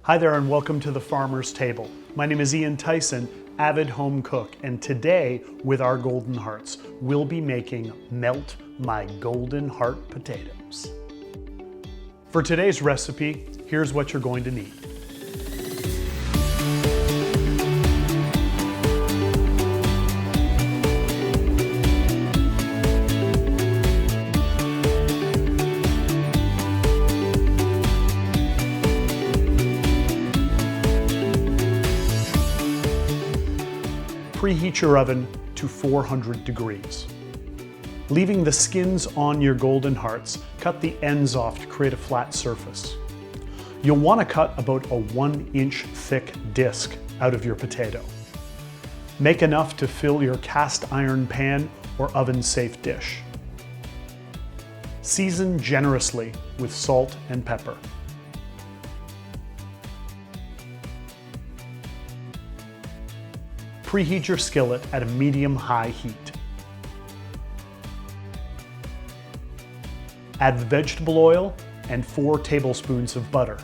Hi there and welcome to the Farmer's Table. My name is Ian Tyson, avid home cook, and today with our Goldenhearts, we'll be making Melt My Goldenheart potatoes. For today's recipe, here's what you're going to need. Preheat your oven to 400 degrees. Leaving the skins on your Goldenhearts, cut the ends off to create a flat surface. You'll want to cut about a 1-inch thick disc out of your potato. Make enough to fill your cast iron pan or oven-safe dish. Season generously with salt and pepper. Preheat your skillet at a medium-high heat. Add vegetable oil and 4 tablespoons of butter.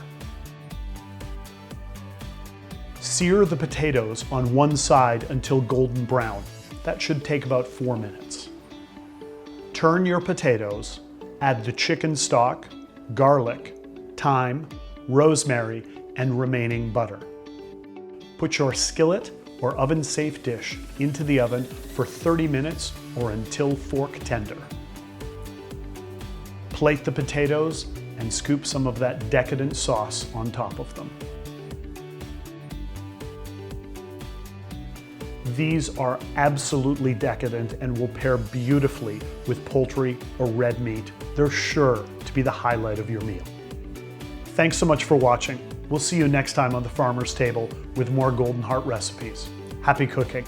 Sear the potatoes on one side until golden brown. That should take about 4 minutes. Turn your potatoes, add the chicken stock, garlic, thyme, rosemary, and remaining butter. Put your skillet or oven-safe dish into the oven for 30 minutes or until fork tender. Plate the potatoes and scoop some of that decadent sauce on top of them. These are absolutely decadent and will pair beautifully with poultry or red meat. They're sure to be the highlight of your meal. Thanks so much for watching. We'll see you next time on the Farmer's Table with more Goldenheart recipes. Happy cooking.